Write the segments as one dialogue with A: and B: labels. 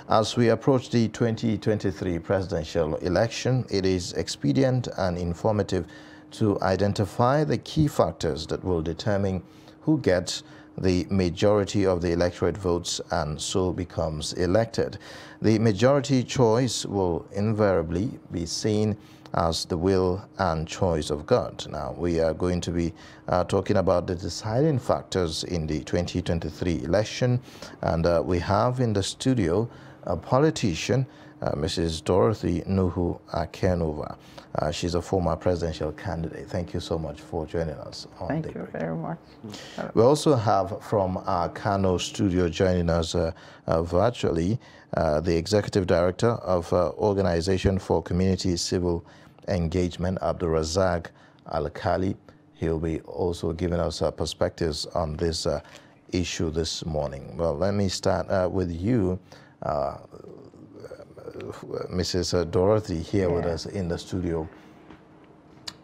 A: As we approach the 2023 presidential election, it is expedient and informative to identify the key factors that will determine who gets the majority of the electorate votes and so becomes elected. The majority choice will invariably be seen as the will and choice of God. Now, we are going to be talking about the deciding factors in the 2023 election, and we have in the studio a politician, Mrs. Dorothy Nuhu Akenova. She's a former presidential candidate. Thank you so much for joining us on
B: Thank
A: Daybreak.
B: you very much.
A: We also have from our Kano studio joining us virtually the Executive Director of Organization for Community Civil Engagement, Abdul Razak Al-Khali. He'll be also giving us perspectives on this issue this morning. Well, let me start with you, Mrs. Dorothy, here with us in the studio.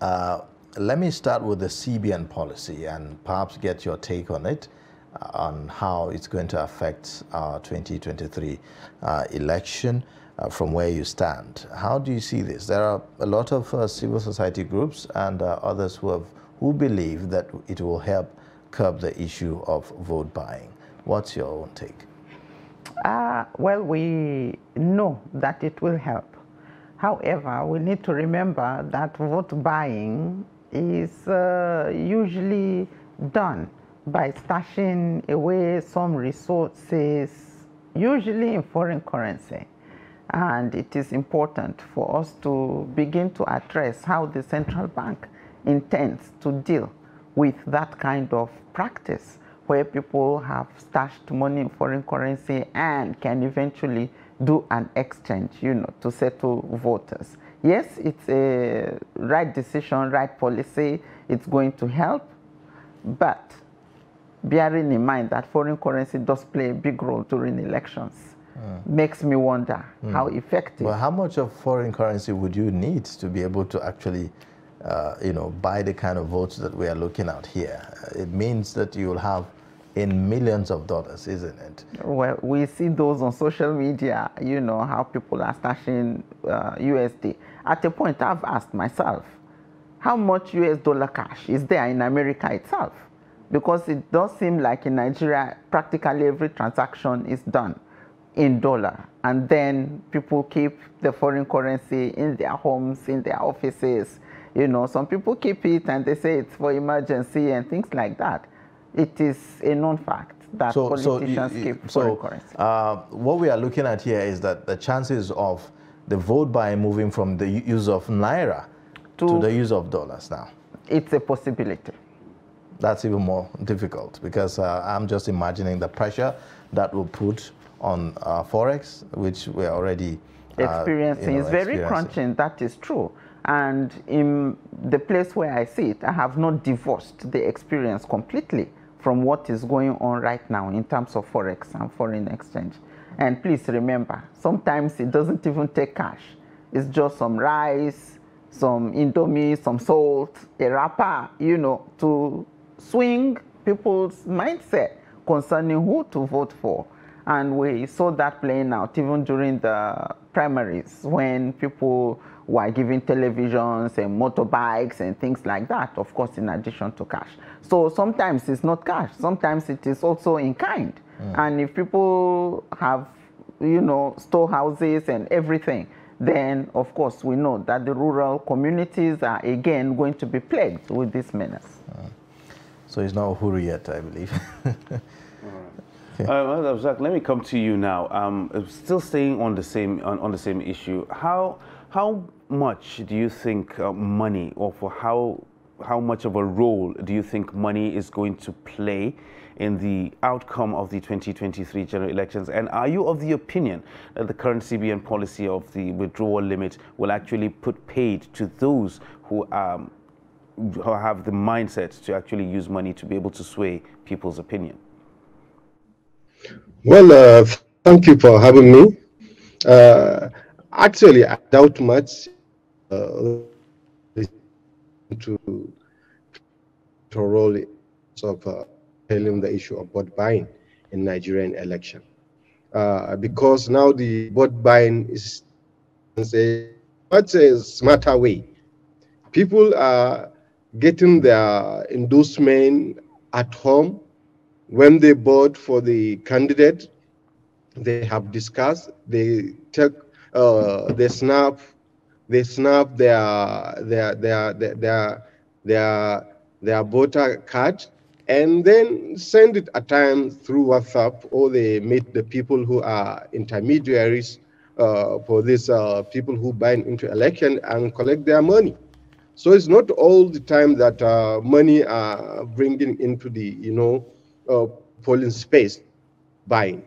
A: Let me start with the CBN policy and perhaps get your take on it, on how it's going to affect our 2023 election from where you stand. How do you see this? There are a lot of civil society groups and others who believe that it will help curb the issue of vote buying. What's your own take?
B: Well, we know that it will help. However, we need to remember that vote buying is usually done by stashing away some resources, usually in foreign currency. And it is important for us to begin to address how the central bank intends to deal with that kind of practice, where people have stashed money in foreign currency and can eventually do an exchange, to settle voters. Yes, it's a right decision, right policy. It's going to help, but bearing in mind that foreign currency does play a big role during elections, makes me wonder how effective.
A: But how much of foreign currency would you need to be able to actually, buy the kind of votes that we are looking at here? It means that you will have in millions of dollars, isn't it?
B: Well, we see those on social media, how people are stashing USD. At a point, I've asked myself, how much US dollar cash is there in America itself? Because it does seem like in Nigeria, practically every transaction is done in dollar. And then people keep the foreign currency in their homes, in their offices. Some people keep it and they say it's for emergency and things like that. It is a known fact that politicians keep foreign currency.
A: What we are looking at here is that the chances of the vote buying moving from the use of Naira to the use of dollars now.
B: It's a possibility.
A: That's even more difficult because I'm just imagining the pressure that will put on Forex, which we're already
B: experiencing. It's very crunching, that is true. And in the place where I sit, I have not divorced the experience completely from what is going on right now in terms of Forex and foreign exchange. And please remember, sometimes it doesn't even take cash. It's just some rice, some Indomie, some salt, a wrapper, to swing people's mindset concerning who to vote for. And we saw that playing out even during the primaries when people were giving televisions and motorbikes and things like that, of course, in addition to cash. So sometimes it's not cash. Sometimes it is also in kind. And if people have, storehouses and everything, then, of course, we know that the rural communities are, again, going to be plagued with this menace.
C: So it's not Uhuru yet, I believe. Well, Zach, let me come to you now. Still staying on the same issue. How much do you think money, or for how much of a role do you think money is going to play in the outcome of the 2023 general elections? And are you of the opinion that the current CBN policy of the withdrawal limit will actually put paid to those who have the mindset to actually use money to be able to sway people's opinion?
D: Well, thank you for having me. Actually, I doubt much to role of telling the issue of vote buying in Nigerian election. because now the vote buying is say much a smarter way. People are getting their endorsement at home when they vote for the candidate. They have discussed. They take. They snap. They snap their their voter card and then send it at times through WhatsApp, or they meet the people who are intermediaries for these people who buy into election and collect their money. So it's not all the time that money are bringing into the polling space buying.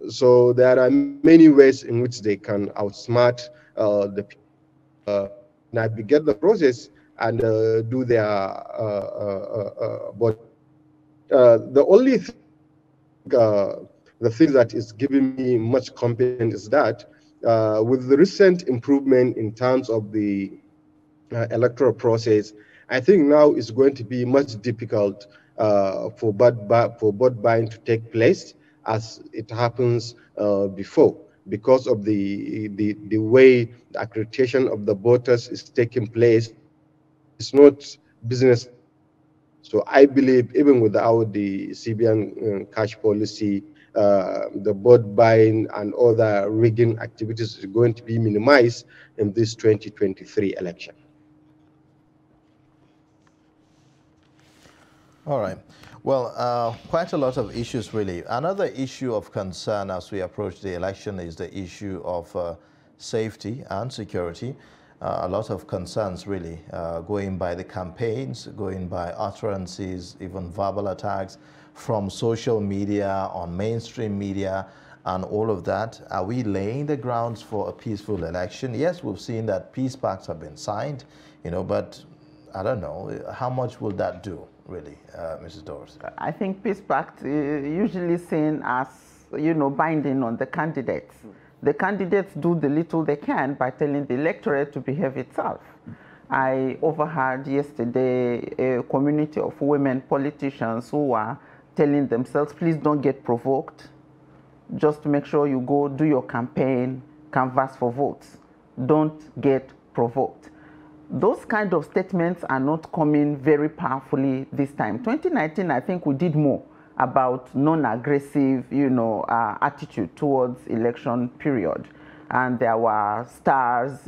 D: So there are many ways in which they can outsmart the people navigate the process and do their voting. The only thing the thing that is giving me much confidence is that with the recent improvement in terms of the electoral process, I think now it's going to be much difficult for vote buying to take place as it happens before, because of the way the accreditation of the voters is taking place. It's not business as usual. So I believe even without the CBN cash policy, the vote buying and other rigging activities is going to be minimized in this 2023 election.
A: All right. Well, quite a lot of issues, really. Another issue of concern as we approach the election is the issue of safety and security. A lot of concerns, really, going by the campaigns, going by utterances, even verbal attacks from social media, on mainstream media, and all of that. Are we laying the grounds for a peaceful election? Yes, we've seen that peace pacts have been signed, but I don't know, how much will that do, really, Mrs. Doris?
B: I think peace pact usually seen as, binding on the candidates. The candidates do the little they can by telling the electorate to behave itself. I overheard yesterday a community of women politicians who were telling themselves, please don't get provoked. Just make sure you go do your campaign, canvass for votes. Don't get provoked. Those kind of statements are not coming very powerfully this time. 2019, I think we did more about non-aggressive, attitude towards election period. And there were stars,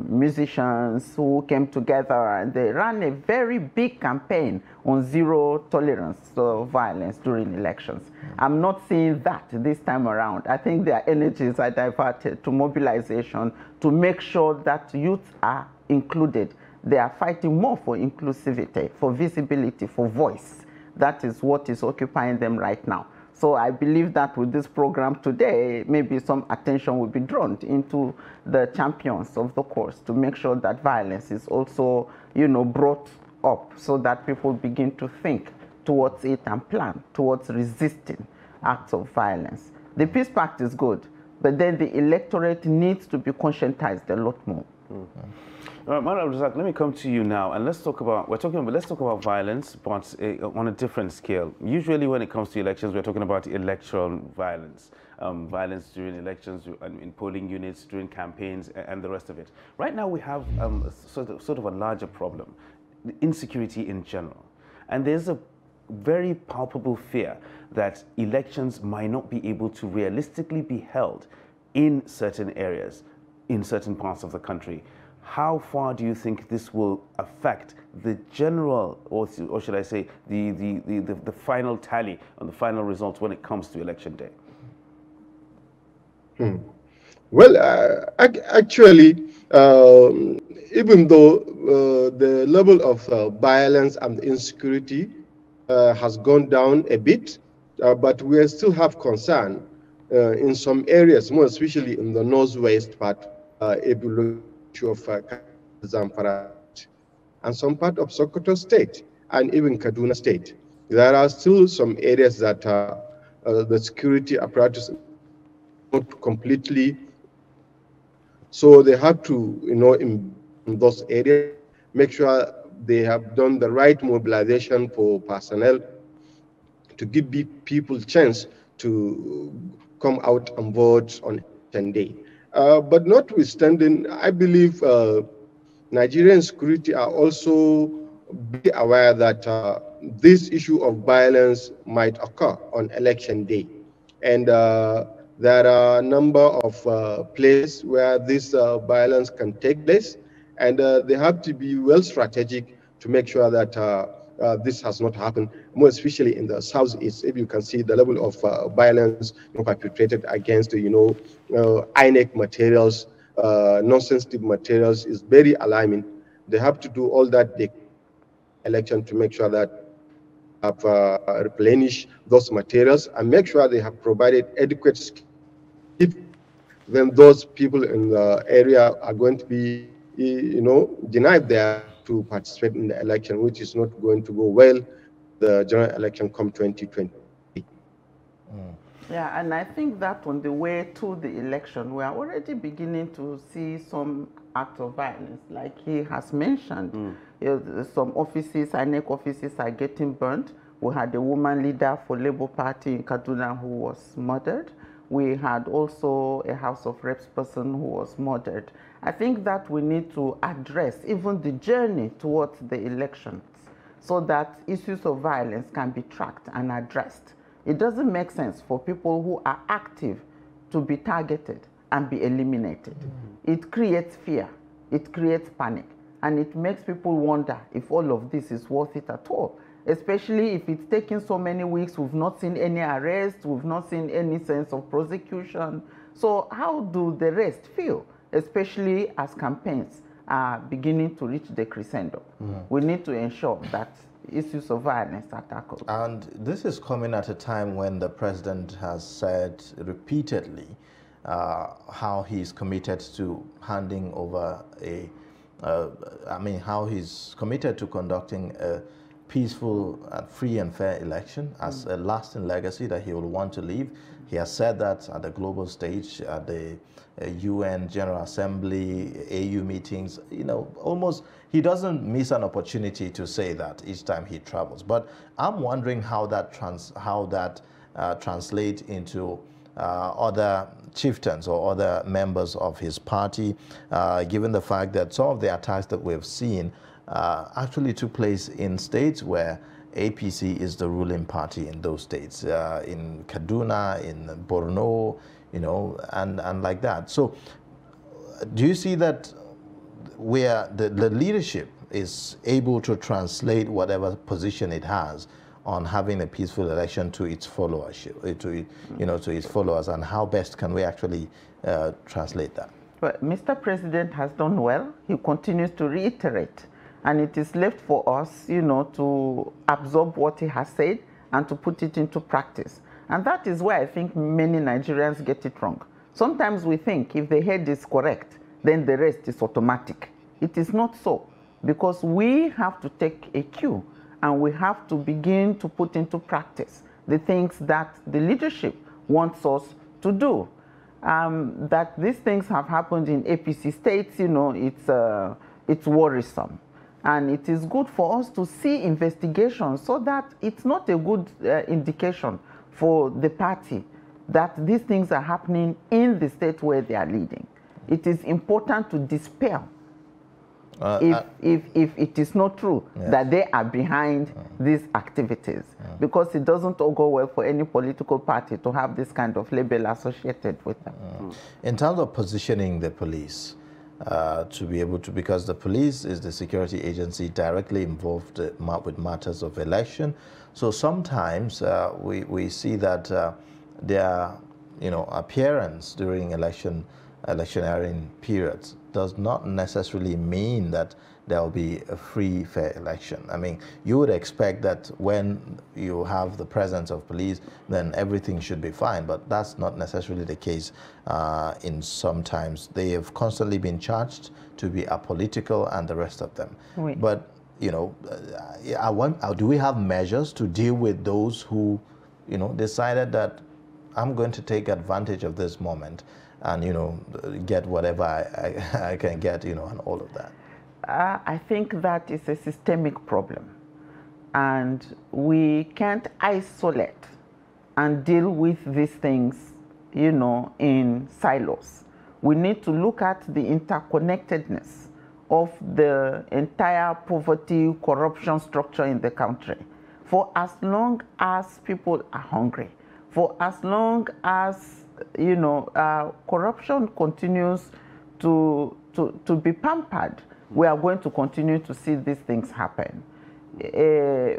B: musicians who came together and they ran a very big campaign on zero tolerance to violence during elections. I'm not seeing that this time around. I think their energies are diverted to mobilization to make sure that youth are included. They are fighting more for inclusivity, for visibility, for voice. That is what is occupying them right now. So I believe that with this program today, maybe some attention will be drawn into the champions of the cause to make sure that violence is also, brought up so that people begin to think towards it and plan towards resisting acts of violence. The peace pact is good, but then the electorate needs to be conscientized a lot more.
C: Mm-hmm. All right, Madam Razak, let me come to you now, and let's talk about violence, but on a different scale. Usually, when it comes to elections, we're talking about electoral violence, violence during elections, in polling units, during campaigns, and the rest of it. Right now, we have sort of a larger problem, insecurity in general, and there's a very palpable fear that elections might not be able to realistically be held in certain areas, in certain parts of the country. How far do you think this will affect the general, or should I say, the final tally on the final results when it comes to election day?
D: Well, actually, even though the level of violence and insecurity has gone down a bit, but we still have concern in some areas, more especially in the northwest part, if you look of Zamfara and some part of Sokoto State and even Kaduna State. There are still some areas that the security apparatus not completely. So they have to, in those areas, make sure they have done the right mobilization for personnel to give people chance to come out and vote on election day. But notwithstanding, I believe Nigerian security are also be aware that this issue of violence might occur on election day. And there are a number of places where this violence can take place, and they have to be well strategic to make sure that this has not happened, more especially in the southeast. If you can see the level of violence perpetrated against, INEC materials, non-sensitive materials is very alarming. They have to do all that they election to make sure that have replenished those materials and make sure they have provided adequate security. Then those people in the area are going to be, denied their to participate in the election, which is not going to go well. The general election come 2020.
B: Yeah, and I think that on the way to the election, we are already beginning to see some acts of violence, like he has mentioned. Some offices, INEC offices, are getting burnt. We had a woman leader for Labour Party in Kaduna who was murdered. We had also a House of Reps person who was murdered. I think that we need to address even the journey towards the elections so that issues of violence can be tracked and addressed. It doesn't make sense for people who are active to be targeted and be eliminated. It creates fear, it creates panic, and it makes people wonder if all of this is worth it at all, especially if it's taken so many weeks, we've not seen any arrests, we've not seen any sense of prosecution. So how do the rest feel, especially as campaigns are beginning to reach the crescendo? We need to ensure that issues of violence are tackled.
A: And this is coming at a time when the president has said repeatedly how he's committed to handing over how he's committed to conducting a peaceful, free and fair election as a lasting legacy that he will want to leave. He has said that at the global stage, at the UN General Assembly, AU meetings, almost he doesn't miss an opportunity to say that each time he travels. But I'm wondering how that translates into other chieftains or other members of his party, given the fact that some of the attacks that we've seen actually took place in states where APC is the ruling party in those states, in Kaduna, in Borno, and like that. So do you see that where the leadership is able to translate whatever position it has on having a peaceful election to its followership, to its followers, and how best can we actually translate that?
B: Well, Mr. President has done well. He continues to reiterate, and it is left for us, to absorb what he has said and to put it into practice. And that is where I think many Nigerians get it wrong. Sometimes we think if the head is correct, then the rest is automatic. It is not so, because we have to take a cue and we have to begin to put into practice the things that the leadership wants us to do. That these things have happened in APC states, it's worrisome. And it is good for us to see investigations so that it's not a good indication for the party that these things are happening in the state where they are leading. It is important to dispel if it is not true that they are behind these activities, because it doesn't all go well for any political party to have this kind of label associated with them.
A: In terms of positioning the police, to be able to, because the police is the security agency directly involved with matters of election. So sometimes we see that their appearance during electioneering periods does not necessarily mean that there will be a free, fair election. I mean, you would expect that when you have the presence of police, then everything should be fine, but that's not necessarily the case in sometimes. They have constantly been charged to be apolitical and the rest of them.
B: Oui.
A: But, do we have measures to deal with those who, decided that I'm going to take advantage of this moment and, get whatever I can get, and all of that?
B: I think that is a systemic problem, and we can't isolate and deal with these things you know, in silos. We need to look at the interconnectedness of the entire poverty, corruption structure in the country. For as long as people are hungry, for as long as, you know, corruption continues to be pampered, we are going to continue to see these things happen.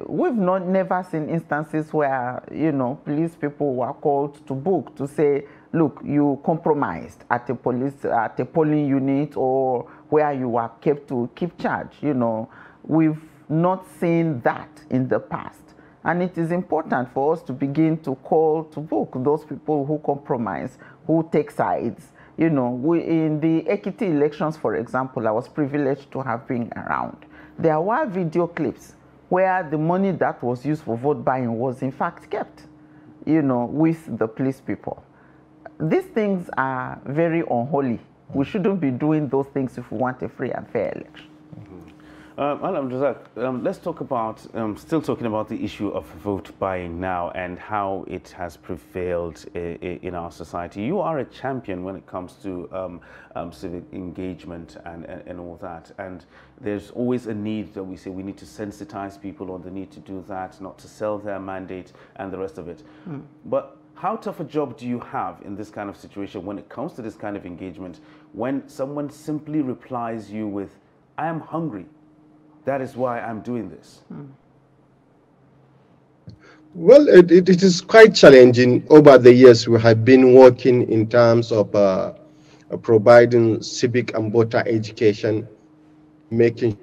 B: We've never seen instances where, you know, police people were called to book to say, look, you compromised at a polling unit, or where you were kept to keep charge. You know, we've not seen that in the past. And it is important for us to begin to call to book those people who compromise, who take sides. You know, in the Ekiti elections, for example, I was privileged to have been around. There were video clips where the money that was used for vote buying was in fact kept, you know, with the police people. These things are very unholy. We shouldn't be doing those things if we want a free and fair election.
C: Let's talk about, still talking about the issue of vote buying now and how it has prevailed in our society. You are a champion when it comes to civic engagement and all that. And there's always a need that we say we need to sensitize people on the need to do that, not to sell their mandate and the rest of it. But how tough a job do you have in this kind of situation when it comes to this kind of engagement, when someone simply replies you with, I am hungry, that is why I'm doing this?
D: Well, it is quite challenging. Over the years, we have been working in terms of providing civic and voter education, making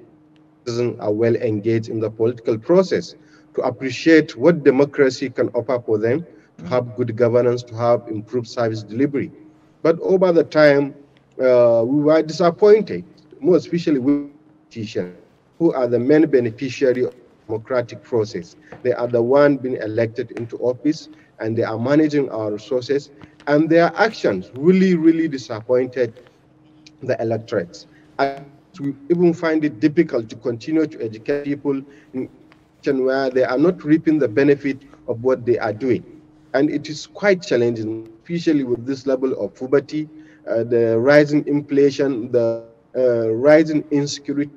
D: citizens are well engaged in the political process, to appreciate what democracy can offer for them, to have good governance, to have improved service delivery. But over the time, we were disappointed, more especially with politicians, who are the main beneficiary of the democratic process. They are the one being elected into office, and they are managing our resources, and their actions really, really disappointed the electorates. And we even find it difficult to continue to educate people in where they are not reaping the benefit of what they are doing. And it is quite challenging, especially with this level of poverty, the rising inflation, the rising insecurity.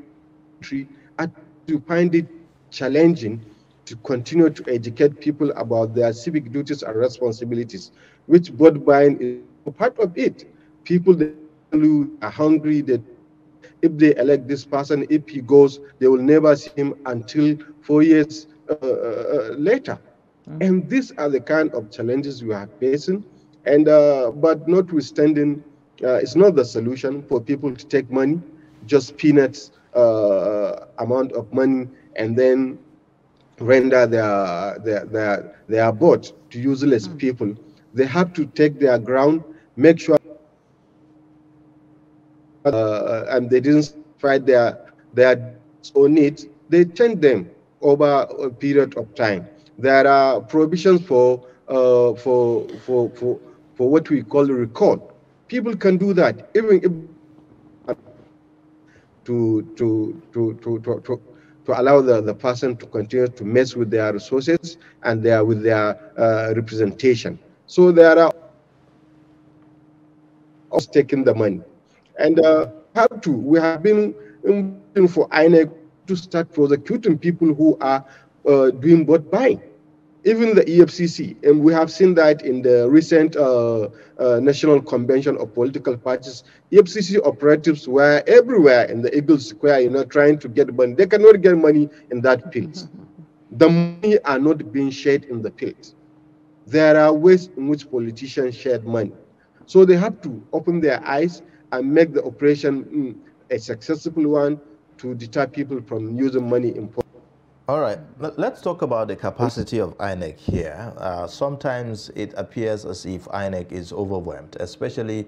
D: And you find it challenging to continue to educate people about their civic duties and responsibilities, which vote buying is part of it. People that are hungry, that if they elect this person, if he goes, they will never see him until 4 years later. And these are the kind of challenges we are facing. And but notwithstanding, it's not the solution for people to take money, just peanuts amount of money, and then render their vote to useless people. They have to take their ground, make sure and they didn't fight their own needs. They change them over a period of time. There are provisions for what we call recall. People can do that even if to allow the person to continue to mess with their resources and with their representation. So there are us taking the money, and we have been for INEC to start prosecuting people who are doing vote buying, even the EFCC, and we have seen that in the recent National Convention of Political Parties. EFCC operatives were everywhere in the Eagle Square, you know, trying to get money. They cannot get money in that field. The money are not being shared in the field. There are ways in which politicians share money. So they have to open their eyes and make the operation a successful one to deter people from using money in politics.
A: All right, let's talk about the capacity of INEC here. Sometimes it appears as if INEC is overwhelmed, especially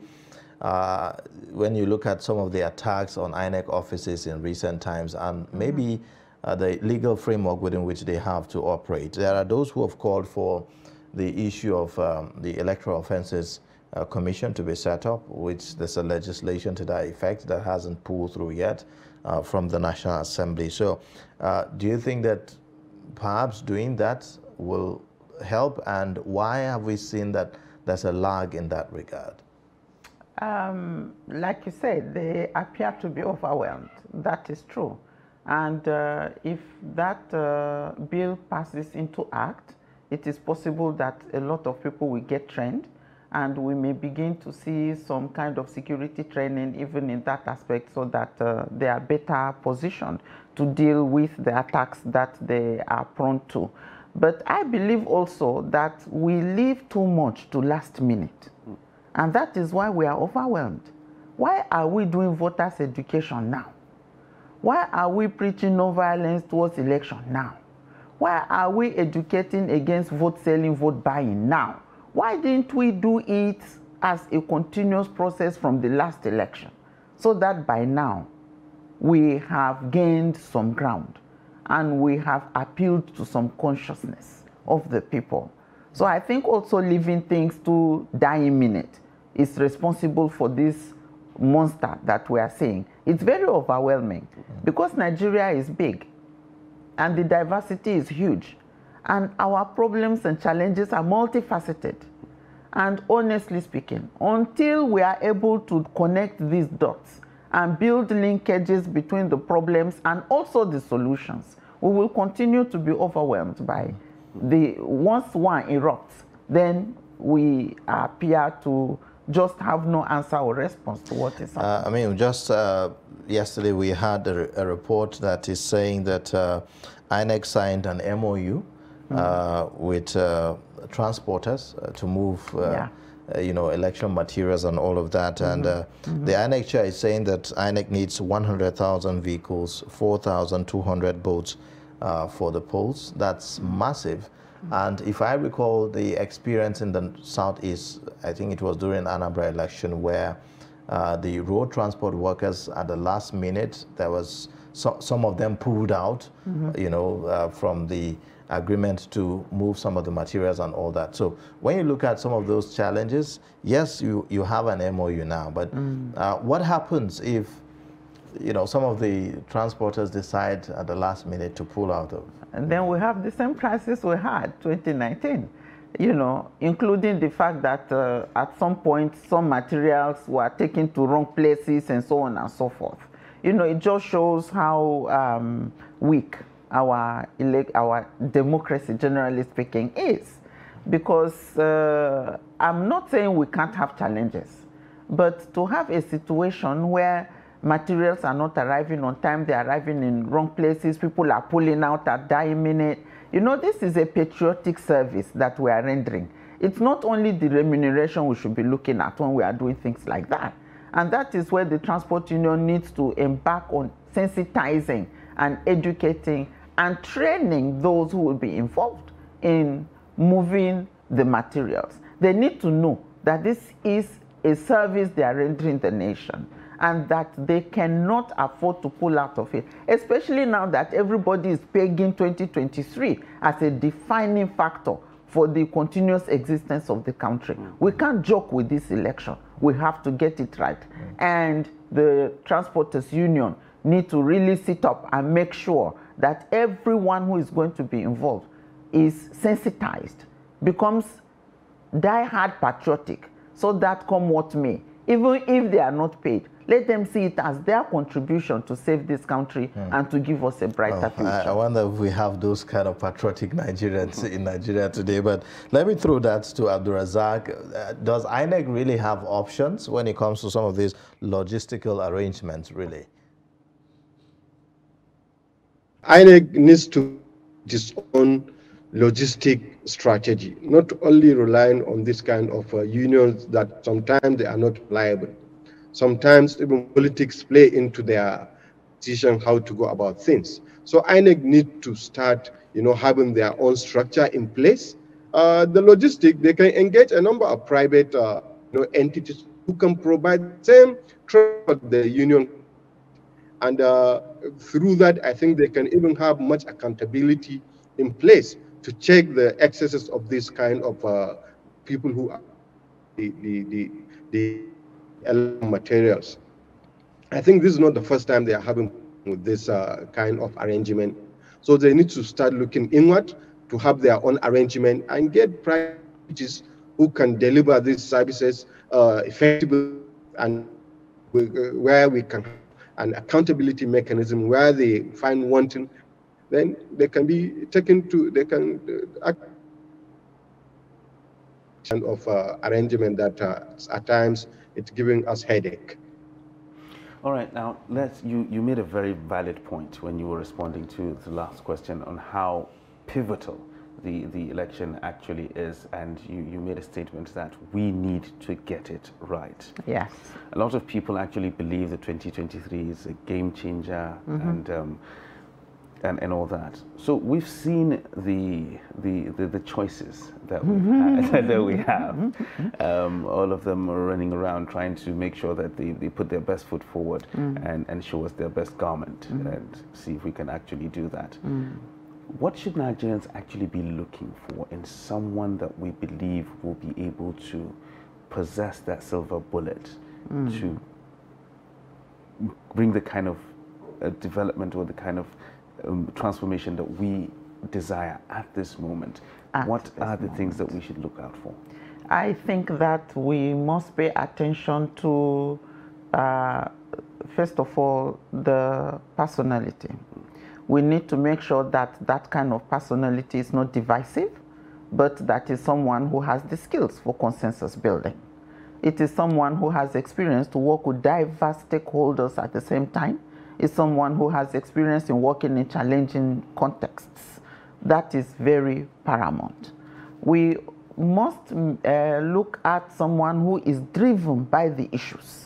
A: when you look at some of the attacks on INEC offices in recent times, and maybe the legal framework within which they have to operate. There are those who have called for the issue of the Electoral Offences Commission to be set up, which there's a legislation to that effect that hasn't pulled through yet from the National Assembly. So do you think that perhaps doing that will help, and why have we seen that there's a lag in that regard?
B: Like you said, they appear to be overwhelmed. That is true. And if that bill passes into act, it is possible that a lot of people will get trained, and we may begin to see some kind of security training even in that aspect, so that they are better positioned to deal with the attacks that they are prone to. But I believe also that we leave too much to last minute. And that is why we are overwhelmed. Why are we doing voters' education now? Why are we preaching no violence towards election now? Why are we educating against vote selling, vote buying now? Why didn't we do it as a continuous process from the last election, so that by now we have gained some ground and we have appealed to some consciousness of the people? So I think also leaving things to dying minute is responsible for this monster that we are seeing. It's very overwhelming because Nigeria is big and the diversity is huge, and our problems and challenges are multifaceted. And honestly speaking, until we are able to connect these dots and build linkages between the problems and also the solutions, we will continue to be overwhelmed by once one erupts, then we appear to just have no answer or response to what is happening.
A: I mean, just yesterday we had a report that is saying that INEC signed an MOU with transporters to move you know, election materials and all of that. And the INEC chair is saying that INEC needs 100,000 vehicles, 4,200 boats for the polls. That's massive. And if I recall the experience in the Southeast, I think it was during Anambra election, where the road transport workers at the last minute, there was some of them pulled out, you know, from the agreement to move some of the materials and all that. So when you look at some of those challenges, yes, you have an MOU now, but what happens if, you know, some of the transporters decide at the last minute to pull out of?
B: And then we have the same crisis we had 2019, you know, including the fact that at some point some materials were taken to wrong places and so on and so forth. You know, it just shows how weak our democracy, generally speaking, is. Because I'm not saying we can't have challenges, but to have a situation where materials are not arriving on time, they're arriving in wrong places, people are pulling out at dying minute. You know, this is a patriotic service that we are rendering. It's not only the remuneration we should be looking at when we are doing things like that. And that is where the transport union needs to embark on sensitizing and educating and training those who will be involved in moving the materials. They need to know that this is a service they are rendering the nation, and that they cannot afford to pull out of it, especially now that everybody is pegging 2023 as a defining factor for the continuous existence of the country. We can't joke with this election. We have to get it right. And the Transporters Union need to really sit up and make sure that everyone who is going to be involved is sensitized, becomes die-hard patriotic, so that come what may, even if they are not paid, let them see it as their contribution to save this country and to give us a brighter future.
A: I wonder if we have those kind of patriotic Nigerians in Nigeria today. But let me throw that to Abdulrazak. Does INEC really have options when it comes to some of these logistical arrangements, really?
D: INEC needs to its own logistic strategy, not only relying on this kind of unions that sometimes they are not reliable. Sometimes even politics play into their decision how to go about things. So INEC need to start, you know, having their own structure in place. The logistic, they can engage a number of private you know, entities who can provide the same transport the union. And through that, I think they can even have much accountability in place to check the excesses of this kind of people who are the materials. I think this is not the first time they are having with this kind of arrangement. So they need to start looking inward to have their own arrangement and get practices who can deliver these services effectively, and where we can have an accountability mechanism where they find wanting, then they can be taken to, they can of arrangement that at times it's giving us headache.
C: All right, now you made a very valid point when you were responding to the last question on how pivotal the election actually is, and you made a statement that we need to get it right.
B: Yes.
C: A lot of people actually believe that 2023 is a game changer, and all that. So we've seen the choices that we have. All of them are running around trying to make sure that they put their best foot forward and show us their best garment and see if we can actually do that. What should Nigerians actually be looking for in someone that we believe will be able to possess that silver bullet to bring the kind of development or the kind of transformation that we desire at this moment? What are the things that we should look out for?
B: I think that we must pay attention to, first of all, the personality. We need to make sure that that kind of personality is not divisive, but that is someone who has the skills for consensus building. It is someone who has experience to work with diverse stakeholders at the same time. It's someone who has experience in working in challenging contexts. That is very paramount. We must look at someone who is driven by the issues,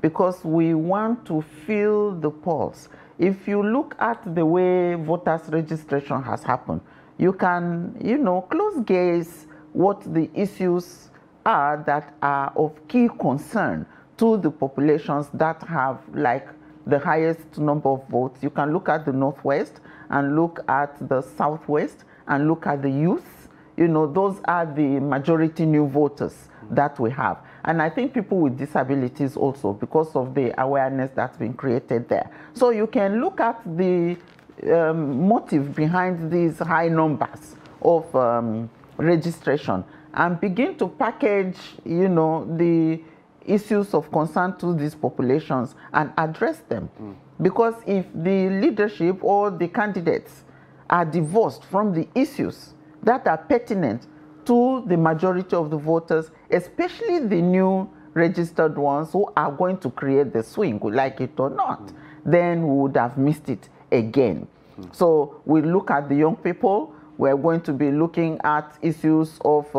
B: because we want to feel the pulse. If you look at the way voters registration has happened, you can, close gaze what the issues are that are of key concern to the populations that have the highest number of votes. You can look at the Northwest and look at the Southwest and look at the youth. Those are the majority new voters that we have. And I think people with disabilities also, because of the awareness that's been created there. So you can look at the motive behind these high numbers of registration and begin to package, the issues of concern to these populations and address them. Because if the leadership or the candidates are divorced from the issues that are pertinent to the majority of the voters, especially the new registered ones who are going to create the swing, like it or not, then we would have missed it again. So we look at the young people. We're going to be looking at issues of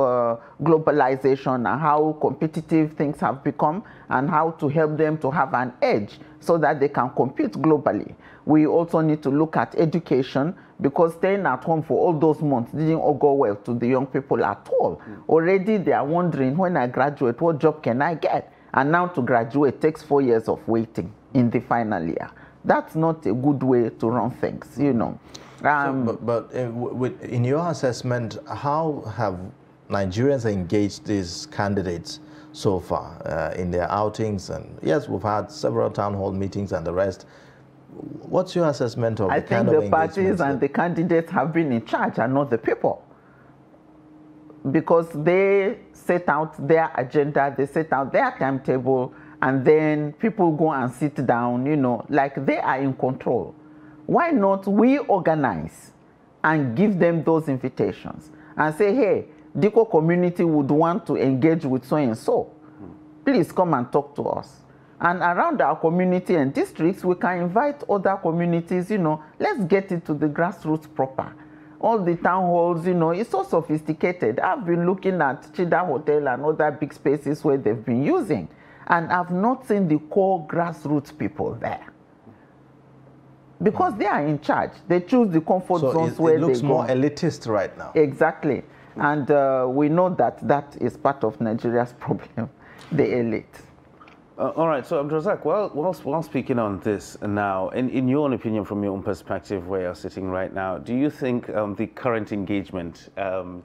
B: globalization and how competitive things have become and how to help them to have an edge so that they can compete globally. We also need to look at education, because staying at home for all those months didn't all go well to the young people at all. Already they are wondering, when I graduate, what job can I get? And now to graduate takes 4 years of waiting in the final year. That's not a good way to run things,
A: in your assessment, how have Nigerians engaged these candidates so far in their outings? And yes, we've had several town hall meetings and the rest. What's your assessment of the kind of engagement? I think
B: the parties and the candidates have been in charge and not the people, because they set out their agenda, they set out their timetable, and then people go and sit down, like they are in control. Why not we organize and give them those invitations and say, hey, Diko community would want to engage with so-and-so. Please come and talk to us. And around our community and districts, we can invite other communities, let's get it to the grassroots proper. All the town halls, it's so sophisticated. I've been looking at Chida Hotel and other big spaces where they've been using, and I've not seen the core grassroots people there. Because they are in charge. They choose the comfort zones where they go. It looks
A: more elitist right now.
B: Exactly. And we know that that is part of Nigeria's problem, the elite.
C: All right, so Abdulrazak, while speaking on this now, in your own opinion, from your own perspective where you're sitting right now, do you think the current engagement,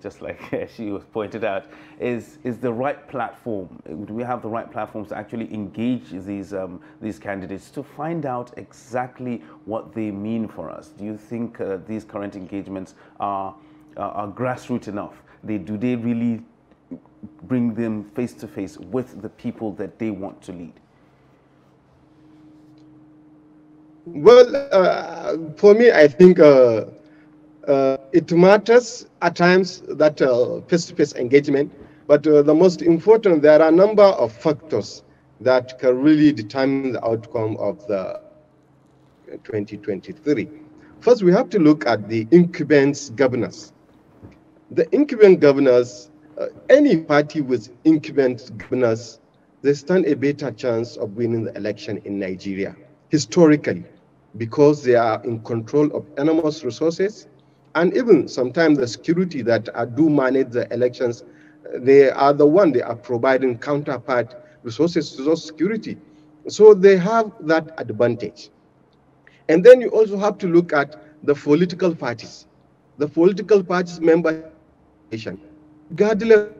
C: just like she was pointed out, is the right platform? Do we have the right platforms to actually engage these candidates to find out exactly what they mean for us? Do you think these current engagements are grassroots enough? Do they really bring them face to face with the people that they want to lead?
D: Well, for me, I think it matters at times that face-to-face engagement, but the most important, there are a number of factors that can really determine the outcome of the 2023. First, we have to look at the incumbent governors. The incumbent governors, any party with incumbent governors, they stand a better chance of winning the election in Nigeria, historically, because they are in control of enormous resources, and even sometimes the security that do manage the elections, they are the one, they are providing counterpart resources to those security. So they have that advantage. And then you also have to look at the political parties. The political parties membership regardless,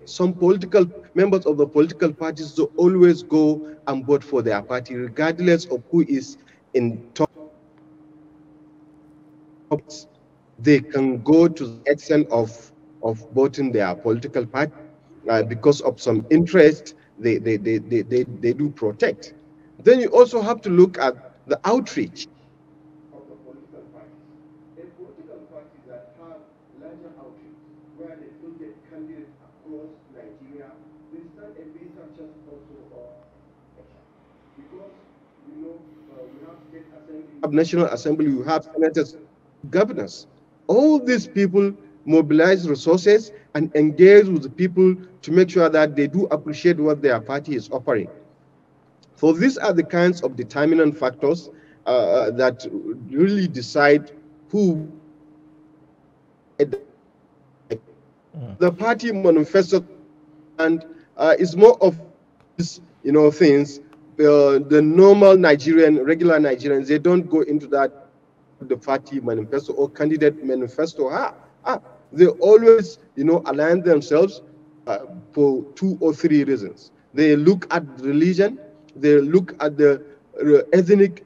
D: some political members of the political parties will always go and vote for their party, regardless of who is in top. They can go to the extent of voting their political party because of some interest they do protect. Then you also have to look at the outreach of the political parties. A political party that have larger outreach, where they do get candidates across Nigeria, they stand a better chance also of election. Because we have state assembly, we have national assembly, we have senators, governors. All these people mobilize resources and engage with the people to make sure that they do appreciate what their party is offering. So these are the kinds of determinant factors that really decide who the party manifesto, and is more of these, things. The normal Nigerian, regular Nigerians, they don't go into that the party manifesto or candidate manifesto. They always, align themselves for 2 or 3 reasons. They look at religion, they look at the ethnic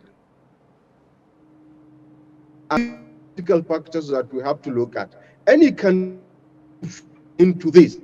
D: political factors that we have to look at. Any can into this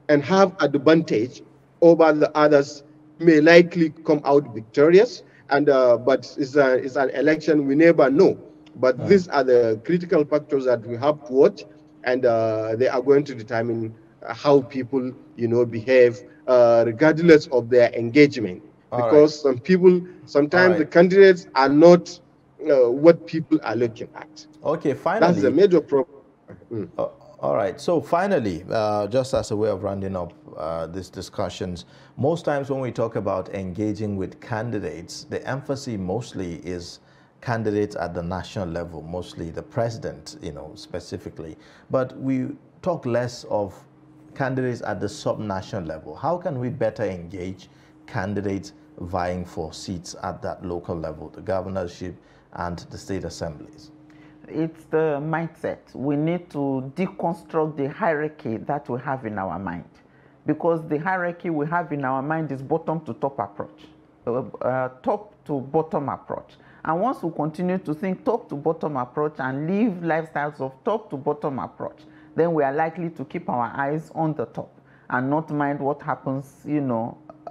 D: and have advantage over the others may likely come out victorious. And but it's an election, we never know. But these are the critical factors that we have to watch, and they are going to determine how people, behave, regardless of their engagement. Because some people, sometimes the candidates are not what people are looking at.
A: Okay, finally.
D: That's the major problem.
A: All right. So finally, just as a way of rounding up these discussions, most times when we talk about engaging with candidates, the emphasis mostly is candidates at the national level, mostly the president, specifically. But we talk less of candidates at the sub-national level. How can we better engage candidates vying for seats at that local level, the governorship and the state assemblies?
B: It's the mindset. We need to deconstruct the hierarchy that we have in our mind, because the hierarchy we have in our mind is bottom to top approach, top to bottom approach. And once we continue to think top to bottom approach and live lifestyles of top to bottom approach, then we are likely to keep our eyes on the top and not mind what happens,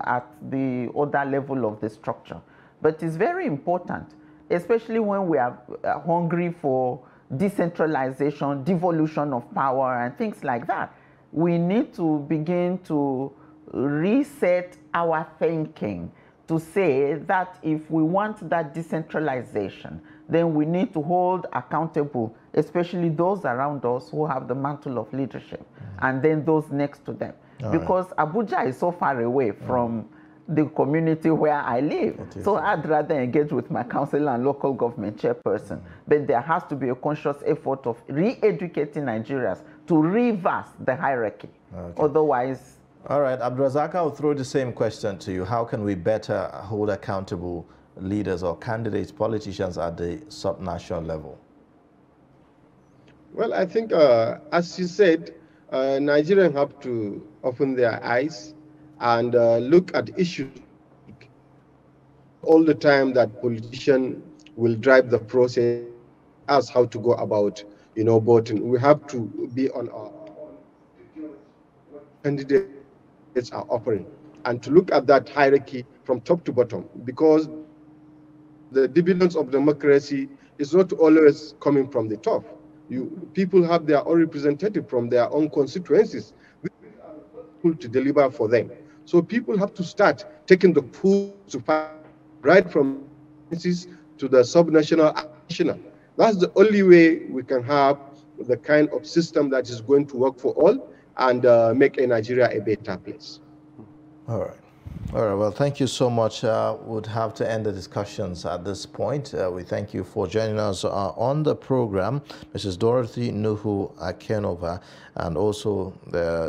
B: at the other level of the structure. But it's very important, especially when we are hungry for decentralization, devolution of power, and things like that. We need to begin to reset our thinking to say that if we want that decentralization, then we need to hold accountable, especially those around us who have the mantle of leadership, and then those next to them. Because Abuja is so far away from the community where I live. So I'd rather engage with my council and local government chairperson. But there has to be a conscious effort of re-educating Nigerians to reverse the hierarchy. Otherwise...
A: All right, Abdulrazak, I'll throw the same question to you. How can we better hold accountable leaders or candidates, politicians at the sub-national level?
D: Well, I think, as you said, Nigerians have to open their eyes and look at issues all the time that politicians will drive the process, us how to go about, voting. We have to be on our own. candidates are offering, and to look at that hierarchy from top to bottom, because the dividends of democracy is not always coming from the top. People have their own representative from their own constituencies to deliver for them. So people have to start taking the pull to fight right from to the subnational and national. That's the only way we can have the kind of system that is going to work for all and make Nigeria a better place.
A: All right. All right, well, thank you so much. Would have to end the discussions at this point. We thank you for joining us on the program, Mrs. Dorothy Nuhu Akenova, and also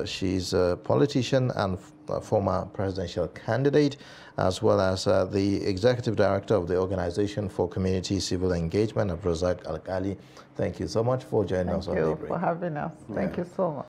A: she's a politician and former presidential candidate, as well as the executive director of the Organization for Community Civil Engagement, Abrazak Alkali. Thank you so much for joining us on Daybreak.
B: Thank you for having us. Thank you so much.